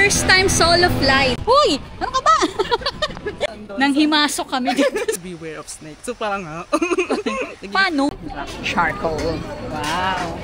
First time solo flight. Uy! Ano ka ba? Nang himasok kami dito. Beware of snakes. So parang ha? Paano? Charcoal. Wow.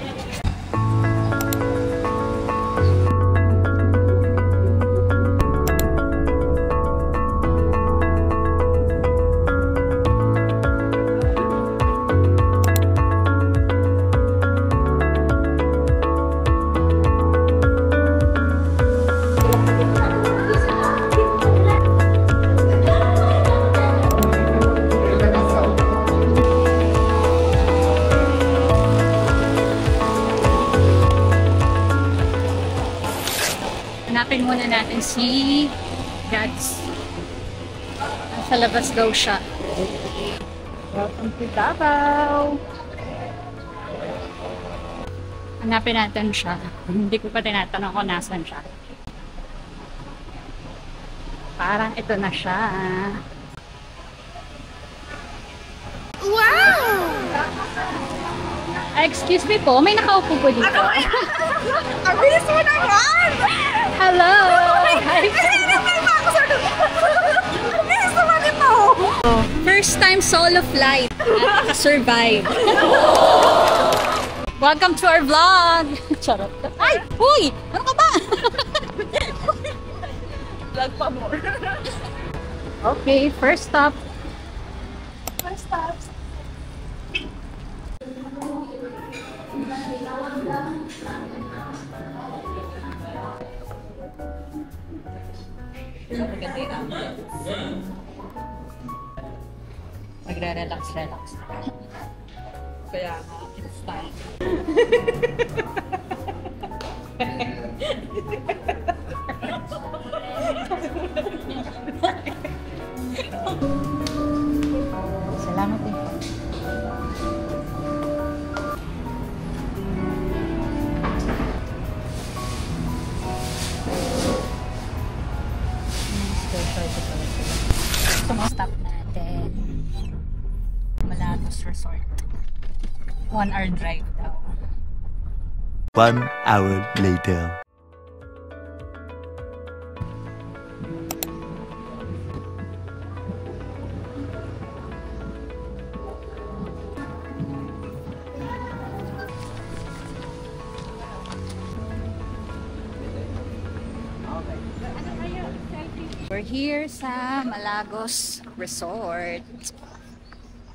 Hanapin muna natin si Gads. Nasa labas daw siya. Welcome to Davao! Hanapin natin siya. Hindi ko pa tinatanong kung nasan siya. Parang ito na siya. Wow! Excuse me po, may nakaupo po dito. Aris mo naman! Hello! First time solo flight. Nakaka-survive. Welcome to our vlog! Charot. Ay! Uy! Ano ka ba? Vlog pa more. Okay, first stop. First stops. Magre-relax. Kaya it's time. Salamat eh. Stop natin. Malagos Resort. 1 hour drive daw. 1 hour later. We're here sa Malagos Resort.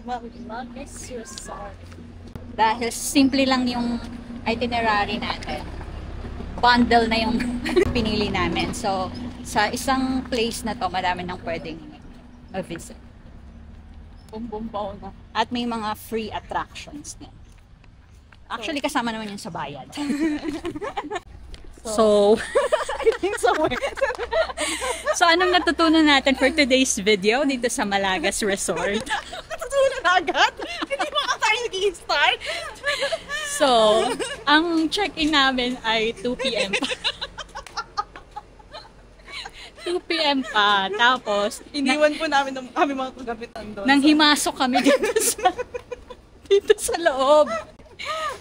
Malagos Resort. Dahil simple lang yung itinerary natin. Bundle na yung pinili namin. So, sa isang place na to, marami nang pwedeng visit. Bum-bum-baw na. At may mga free attractions din. Actually, kasama naman yun sa bayad. So, I think somewhere. so anong natutunan natin for today's video dito sa Malagas Resort? Natutunan agad? Hindi ba ka tayo nag-i-start? So, ang check-in namin ay 2 p.m. pa. 2 p.m. pa. Tapos, Iniwan po namin ng kami mga kagabitan doon. nang himasok kami dito sa loob.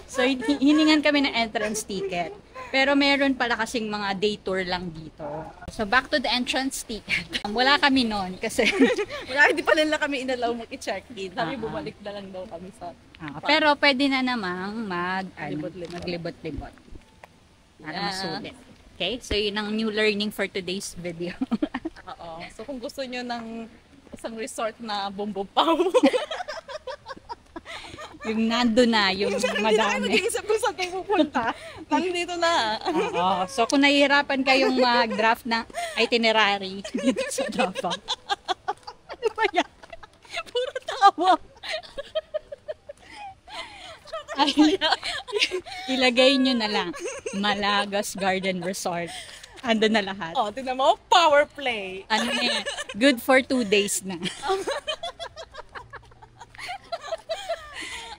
So, hiningan kami ng entrance ticket. Pero meron pala kasing mga day tour lang dito. So, back to the entrance ticket. Wala kami nun kasi... Wala, hindi pa nila kami inalaw mag-i-check-in. Kami bumalik na lang daw kami sa... pero pwede na namang Maglibot-libot. maglibot-libot. Para masulit. Okay? So, yun ang new learning for today's video. Oo. So, kung gusto nyo ng isang resort na bumbumpaw. Yung nando na, yung madami. Hindi nag-iisip kung saan kayo pupunta. Nandito na. Oo. So, kung nahihirapan kayong mag-draft ng itinerary dito sa Davao. Ano ba yan? Puro tawa. Ay, ilagay nyo na lang. Malagas Garden Resort. Ando na lahat. Oh, tignan mo, power play. Ano na yan? Good for 2 days na.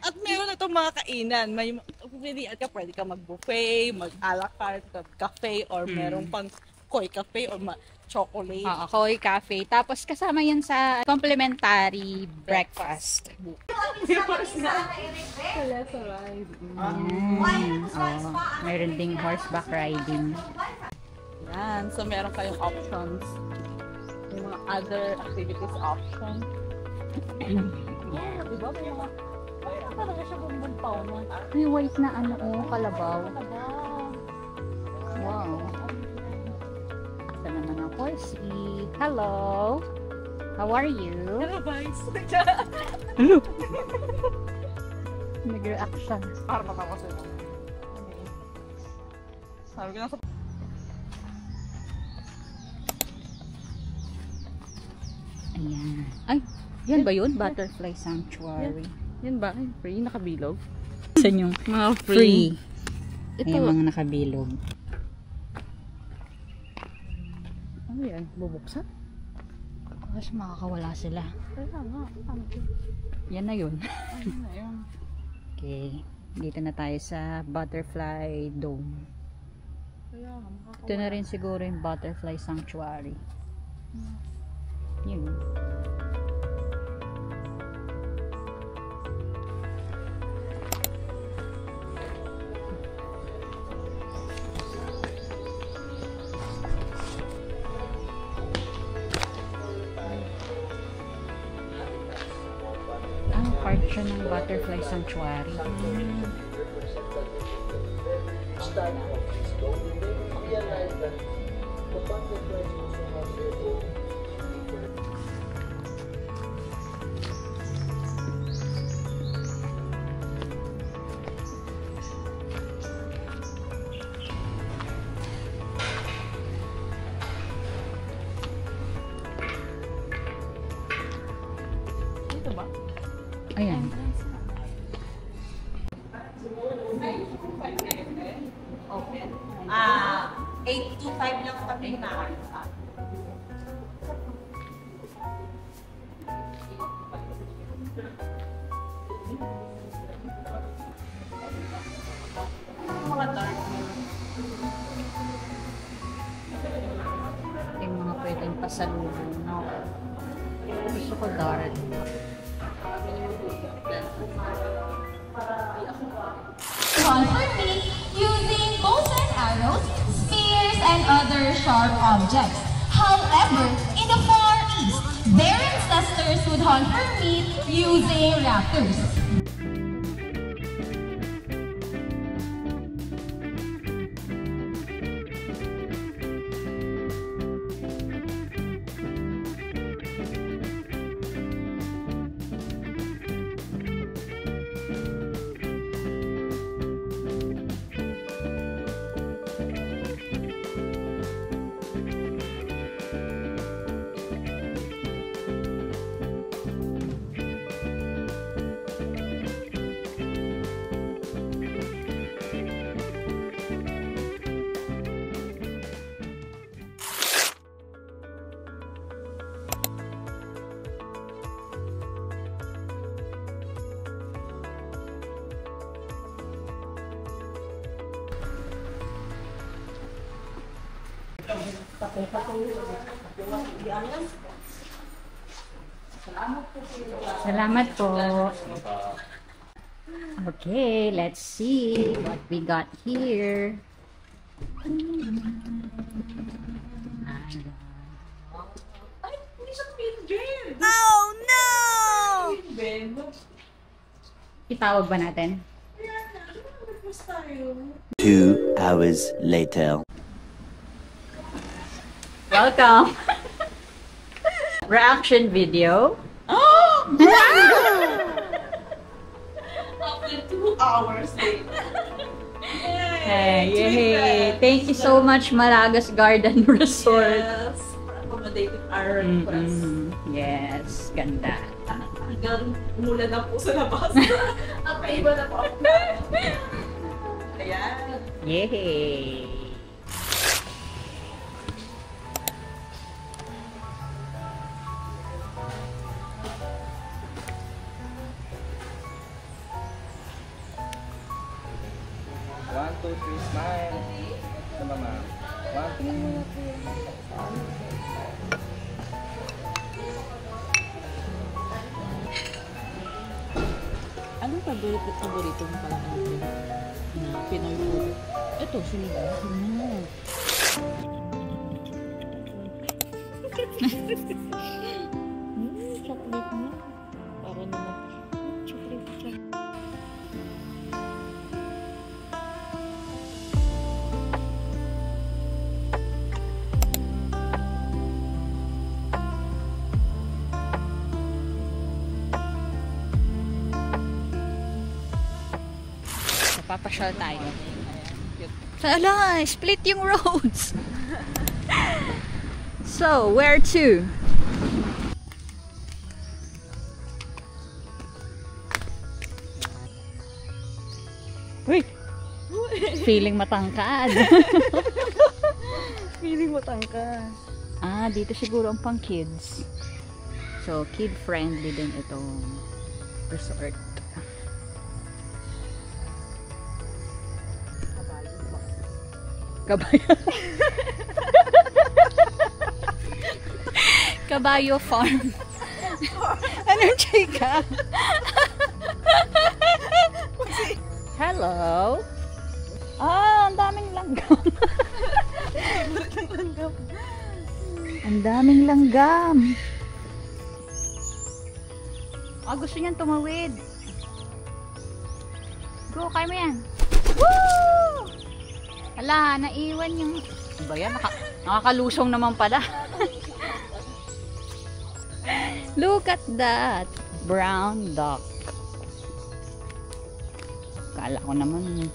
At meron na itong mga kainan. May pilihan ka, pwede ka mag-buffet, mag-a la carte, cafe, or meron pang koi cafe or chocolate. Oo, koi cafe. Tapos kasama yan sa complimentary breakfast. Mayroon ding horseback riding. Yan. So, meron kayong options. Yung mga other activities option. Diba? May mga... Ay, talaga siya bumbuntaw mo. May white na ano, kalabaw. Wow. Ito naman ang horsey. Hello. How are you? Hello, guys. Hello. Nag-react siya. Para matawa sa'yo. Sabi ko na sa... Ayan. Ay, yan ba yun? Butterfly Sanctuary. Yan ba? Ay, free? Nakabilog? Saan yung Mga free? Ito. May mga nakabilog. Ano yan? Bubuksan? Kasi makakawala sila. Kaya nga. Ano to? Yan na yun. Ano na yun? Okay. Dito na tayo sa Butterfly Dome. Kaya nga. Makakawala. Ito na rin siguro yung Butterfly Sanctuary. Yun. Part siya ng Butterfly Sanctuary. Ito ba? Ayan. Open. 8 to 5 lang kami na. Mga dark. Ito yung mga pwedeng pasalubong. No? Gusto ko dark. Conquer meat using bows and arrows, spears, and other sharp objects. However, in the Far East, their ancestors would hunt for meat using raptors. Salamat po. Okay, let's see what we got here. Ay, hindi siya pinggan! Oh no! Ben, Itawag ba natin? mas tayo. 2 hours later. Welcome! Reaction video. After 2 hours later. Hey, yay! Thank you so much, Malagas Garden Resort. Yes, for accommodating our request. Yes, ganda. Hanggang umulan na po sa labas. At may iba na po ako. Ayan. Yay! One, two, three, smile. Sama ma'am. 1, 2. Anong paborito mo pala na Pinoy food? Ito, sinigang. Chocolate niya. Para naman. Chocolate siya. Papasyal tayo. Ala, split yung roads. So, where to? Uy! Feeling matangkad. Feeling mo tangka. Ah, dito siguro ang pang kids. So, kid-friendly din itong resort. Kabayo. Kabayo farm. Anong chika? Hello? Ah, ang daming langgam. Ang daming langgam. Ah, gusto niyan tumawid. Go, kaya mo yan. Woo! Hala, naiwan yung... Ano ba yan? Nakakalusong naman pala. Look at that. Brown duck. Kala ko naman,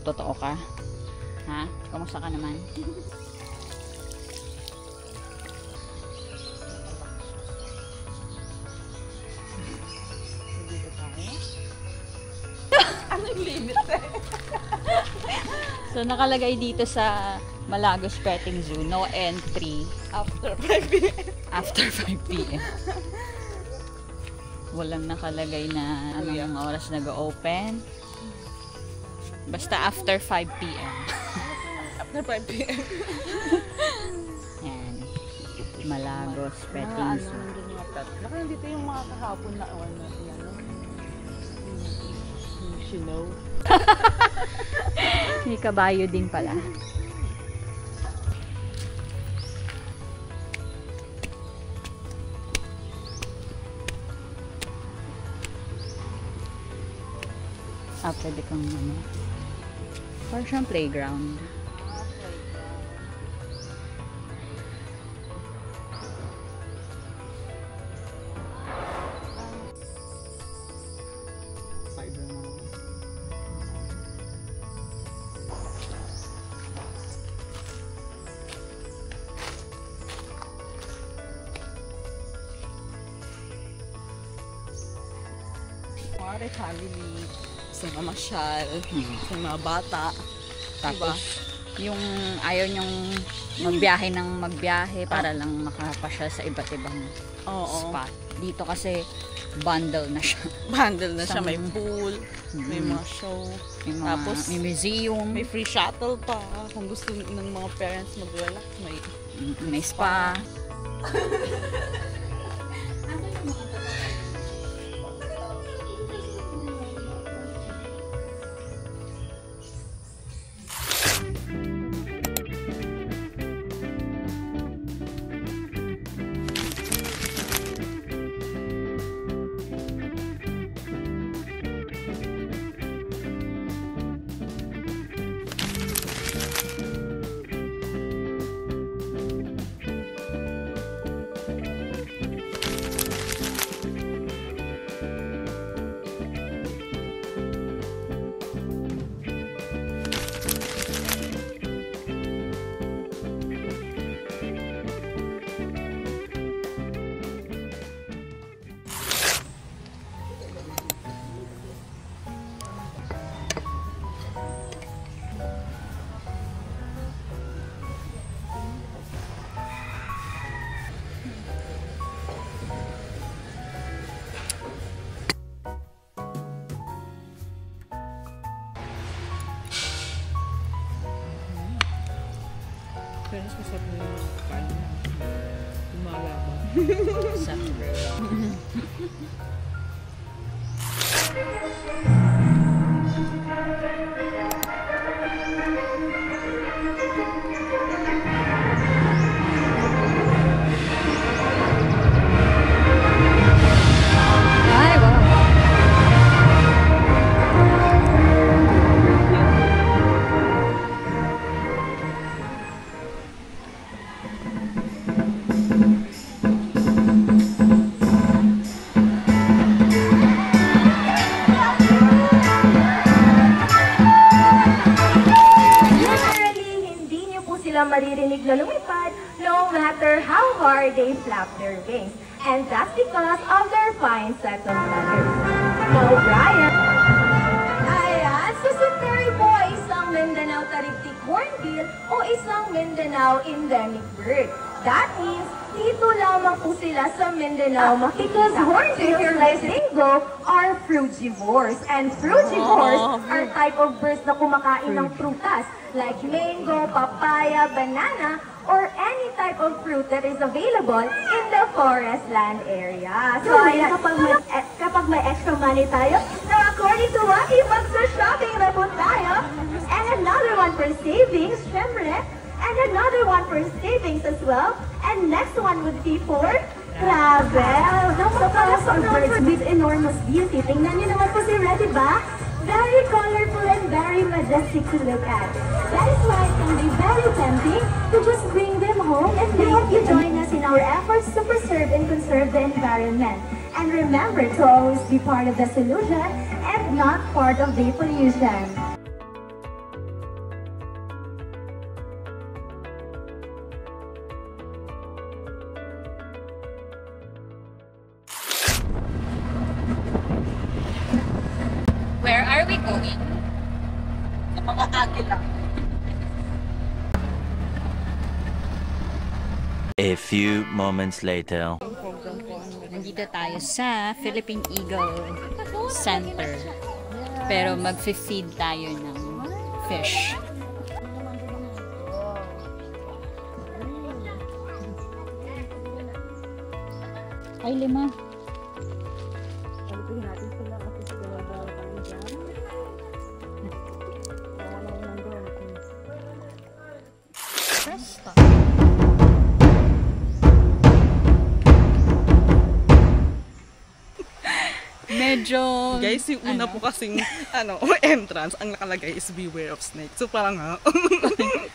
totoo ka. Ha? Kamusta ka naman? Anong limit eh? So, nakalagay dito sa Malagos Petting Zoo, no entry After 5 p.m. after 5 p.m. Walang nakalagay na anong oras nag-open. Basta after 5 p.m. After 5 p.m. Yan. Malagos Petting Zoo. Baka nandito yung mga kahapon na yan. Snow. May kabayo din pala. Ah, pwede kang ano. Parang siyang playground. Mga family, sa mga masyal, sa mga bata. Tapos, yung ayaw nyong magbiyahe ng magbiyahe para lang makapasyal sa iba't ibang spot. Dito kasi bundle na siya. Bundle na siya. May pool, may mga show. May mga, Tapos, may museum, may free shuttle pa. Kung gusto ng mga parents mag-relax, may spa. Pero sa sabi mo yung kain. Umalaba. Maririnig na lumipad no matter how hard they flap their wings. And that's because of their fine set of feathers. Now, Brian. Ayan, susunod po isang Mindanao Tarigtik hornbill o isang Mindanao endemic bird. That means, dito lamang po sila sa Mindanao makikita. Because hornbills like dingo are frugivores. And frugivores are type of birds na kumakain ng prutas like mango, papaya, banana, or any type of fruit that is available in the forest land area. So, ayan, kapag may extra money tayo, now according to Wacky, magsa-shopping na po tayo. And another one for savings, syempre. And another one for savings as well. And next one would be for travel. So, para sa birds with enormous beauty, tingnan niyo naman po si Red, diba? Very colorful and very majestic to look at. That is why it can be very tempting to just bring them home, and we hope you join us in our efforts to preserve and conserve the environment. And remember to always be part of the solution and not part of the pollution. Where are we going? Sa mga agila. A few moments later. Nandito tayo sa Philippine Eagle Center. Pero mag-feed tayo ng fish. Ay, lima. Medyo... Guys, yung una po kasing entrance, ang nakalagay is beware of snake. So parang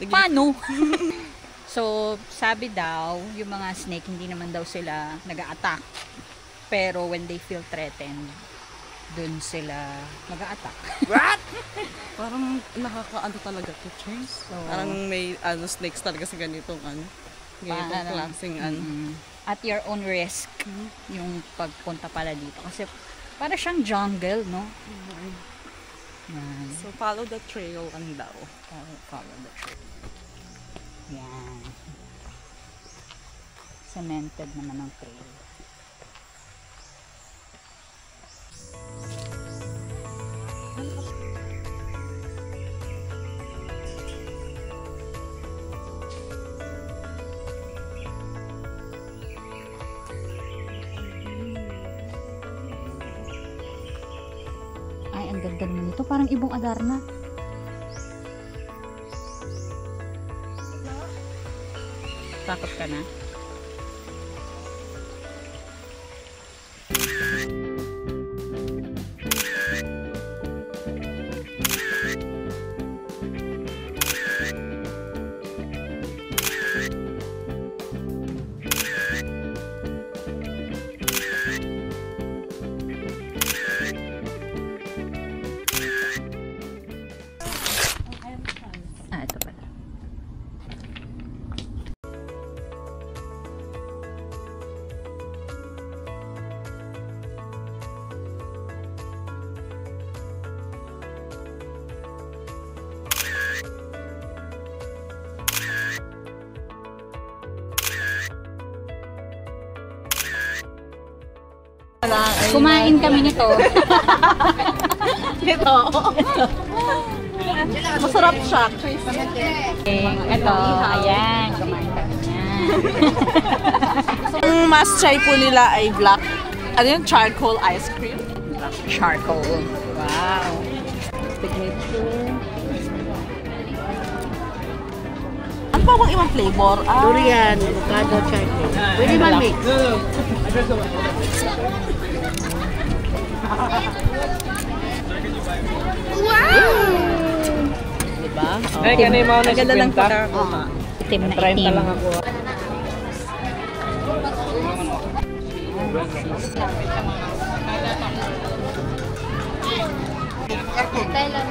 Paano? So, sabi daw, yung mga snake, hindi naman daw sila nag-a-attack. Pero when they feel threatened, dun sila mag-a-attack. What? Parang nakakaano talaga to, Chase. So, parang may snakes talaga sa ganitong ganitong klaseng At your own risk, yung pagpunta pala dito. Kasi para siyang jungle, no? So, follow the trail daw. Follow the trail. Yan. Cemented naman ang trail. Ay, ang ganda naman ito. Parang ibong Adarna. Takot ka na? Ah, ito pala. Kumain kami nito. Ito. Masarap siya. Ito, ayan. Kumain kami niyan. Ang must try po nila ay black, charcoal ice cream. Charcoal. Wow. Signature. Ano pa bang ibang flavor? Durian, avocado, chocolate. Pwede man mix. Ay, kanina mo na Ang ganda ng kwenta. Itim na itim. Lang ako. Kailan